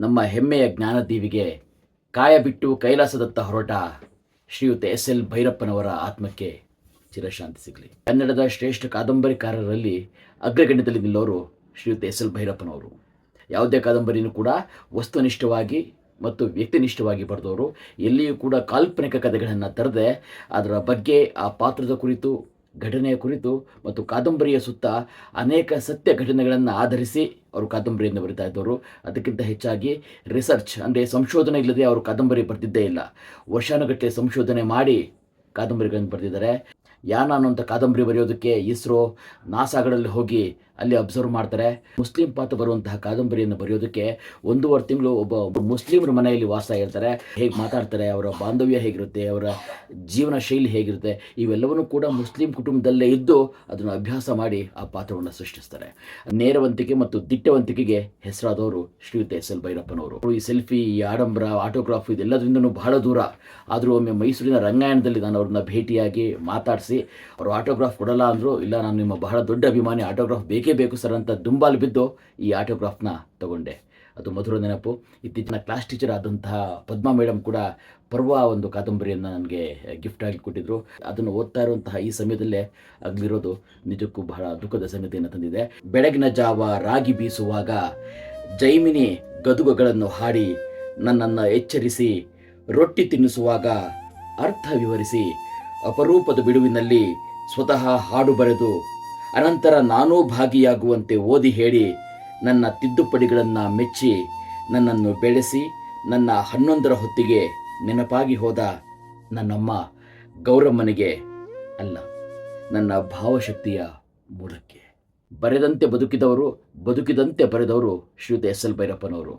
ನಮ್ಮ ಹೆಮ್ಮೆಯ ಜ್ಞಾನದೀವಿಗೆ ಕಾಯ ಬಿಟ್ಟು ಕೈಲಾಸದತ್ತ ಹೊರಟ ಶ್ರೀಯುತ ಎಸ್ ಎಲ್ ಭೈರಪ್ಪನವರ ಆತ್ಮಕ್ಕೆ ಚಿರಶಾಂತಿ ಸಿಗಲಿ. ಕನ್ನಡದ ಶ್ರೇಷ್ಠ ಕಾದಂಬರಿಕಾರರಲ್ಲಿ ಅಗ್ರಗಣ್ಯದಲ್ಲಿ ನಿಲ್ಲೋರು ಶ್ರೀಯುತ ಎಸ್ ಎಲ್ ಭೈರಪ್ಪನವರು. ಯಾವುದೇ ಕಾದಂಬರಿನೂ ಕೂಡ ವಸ್ತುನಿಷ್ಠವಾಗಿ ಮತ್ತು ವ್ಯಕ್ತಿನಿಷ್ಠವಾಗಿ ಬರೆದವರು. ಎಲ್ಲಿಯೂ ಕೂಡ ಕಾಲ್ಪನಿಕ ಕಥೆಗಳನ್ನು ತರದೆ ಅದರ ಬಗ್ಗೆ, ಆ ಪಾತ್ರದ ಕುರಿತು, ಘಟನೆಯ ಕುರಿತು ಮತ್ತು ಕಾದಂಬರಿಯ ಸುತ್ತ ಅನೇಕ ಸತ್ಯ ಘಟನೆಗಳನ್ನು ಆಧರಿಸಿ ಅವರು ಕಾದಂಬರಿಯನ್ನು ಬರಿತಾ ಇದ್ದವರು. ಅದಕ್ಕಿಂತ ಹೆಚ್ಚಾಗಿ ರಿಸರ್ಚ್ ಅಂದರೆ ಸಂಶೋಧನೆ ಇಲ್ಲದೆ ಅವರು ಕಾದಂಬರಿ ಬರೆದಿದ್ದೇ ಇಲ್ಲ. ವರ್ಷಾನುಗಟ್ಟಲೆ ಸಂಶೋಧನೆ ಮಾಡಿ ಕಾದಂಬರಿಗಳನ್ನು ಬರೆದಿದ್ದಾರೆ. ಯಾನ ಅನ್ನೋಂಥ ಕಾದಂಬರಿ ಬರೆಯೋದಕ್ಕೆ ಇಸ್ರೋ, ನಾಸಾಗಳಲ್ಲಿ ಹೋಗಿ ಅಲ್ಲಿ ಅಬ್ಸರ್ವ್ ಮಾಡ್ತಾರೆ. ಮುಸ್ಲಿಂ ಪಾತ್ರ ಬರುವಂತಹ ಕಾದಂಬರಿಯನ್ನು ಬರೆಯೋದಕ್ಕೆ 1.5 ತಿಂಗಳು ಒಬ್ಬ ಮುಸ್ಲಿಮರ ಮನೆಯಲ್ಲಿ ವಾಸ ಇರ್ತಾರೆ. ಹೇಗೆ ಮಾತಾಡ್ತಾರೆ, ಅವರ ಬಾಂಧವ್ಯ ಹೇಗಿರುತ್ತೆ, ಅವರ ಜೀವನ ಶೈಲಿ ಹೇಗಿರುತ್ತೆ, ಇವೆಲ್ಲವನ್ನೂ ಕೂಡ ಮುಸ್ಲಿಂ ಕುಟುಂಬದಲ್ಲೇ ಇದ್ದು ಅದನ್ನು ಅಭ್ಯಾಸ ಮಾಡಿ ಆ ಪಾತ್ರವನ್ನು ಸೃಷ್ಟಿಸ್ತಾರೆ. ನೇರವಂತಿಕೆ ಮತ್ತು ದಿಟ್ಟವಂತಿಕೆಗೆ ಹೆಸರಾದವರು ಶ್ರೀಯುತ ಎಸ್ ಎಲ್ ಭೈರಪ್ಪನವರು. ಈ ಸೆಲ್ಫಿ, ಈ ಆಡಂಬರ, ಆಟೋಗ್ರಾಫ್ ಇದೆಲ್ಲದರಿಂದನೂ ಬಹಳ ದೂರ. ಆದರೂ ಒಮ್ಮೆ ಮೈಸೂರಿನ ರಂಗಾಯಣದಲ್ಲಿ ನಾನು ಅವ್ರನ್ನ ಭೇಟಿಯಾಗಿ ಮಾತಾಡಿಸಿ, ಅವರು ಆಟೋಗ್ರಾಫ್ ಕೊಡಲ್ಲ ಅಂದರು. ಇಲ್ಲ, ನಾನು ನಿಮ್ಮ ಬಹಳ ದೊಡ್ಡ ಅಭಿಮಾನಿ, ಆಟೋಗ್ರಾಫ್ ಬೇಕೇ ಬೇಕು ಸರ್ ಅಂತ ದುಂಬಾಲು ಬಿದ್ದು ಈ ಆಟೋಗ್ರಾಫ್ನ ತಗೊಂಡೆ. ಅದು ಮಧುರ ನೆನಪು. ಇತ್ತೀಚಿನ ಕ್ಲಾಸ್ ಟೀಚರ್ ಆದಂತಹ ಪದ್ಮಾ ಮೇಡಮ್ ಕೂಡ ಪರ್ವ ಒಂದು ಕಾದಂಬರಿಯನ್ನು ನನಗೆ ಗಿಫ್ಟ್ ಆಗಿ ಕೊಟ್ಟಿದ್ದರು. ಅದನ್ನು ಓದ್ತಾ ಇರುವಂತಹ ಈ ಸಮಯದಲ್ಲೇ ಆಗಲಿರೋದು ನಿಜಕ್ಕೂ ಬಹಳ ದುಃಖದ ಸಂಗತಿಯನ್ನು ತಂದಿದೆ. ಬೆಳಗಿನ ಜಾವ ರಾಗಿ ಬೀಸುವಾಗ ಜೈಮಿನಿ ಗದುಗಗಳನ್ನು ಹಾಡಿ ನನ್ನನ್ನು ಎಚ್ಚರಿಸಿ, ರೊಟ್ಟಿ ತಿನ್ನಿಸುವಾಗ ಅರ್ಥ ವಿವರಿಸಿ, ಅಪರೂಪದ ಬಿಡುವಿನಲ್ಲಿ ಸ್ವತಃ ಹಾಡು ಬರೆದು ಅನಂತರ ನಾನೂ ಭಾಗಿಯಾಗುವಂತೆ ಓದಿ ಹೇಳಿ, ನನ್ನ ತಿದ್ದುಪಡಿಗಳನ್ನು ಮೆಚ್ಚಿ ನನ್ನನ್ನು ಬೆಳೆಸಿ ನನ್ನ 11ರ ಹೊತ್ತಿಗೆ ನೆನಪಾಗಿ ಹೋದ ನನ್ನಮ್ಮ ಗೌರಮ್ಮನಿಗೆ ಅಲ್ಲ, ನನ್ನ ಭಾವಶಕ್ತಿಯ ಮೂಲಕ್ಕೆ. ಬರೆದಂತೆ ಬದುಕಿದವರು, ಬದುಕಿದಂತೆ ಬರೆದವರು ಶ್ರೀಯುತ ಎಸ್ ಎಲ್ ಭೈರಪ್ಪನವರು.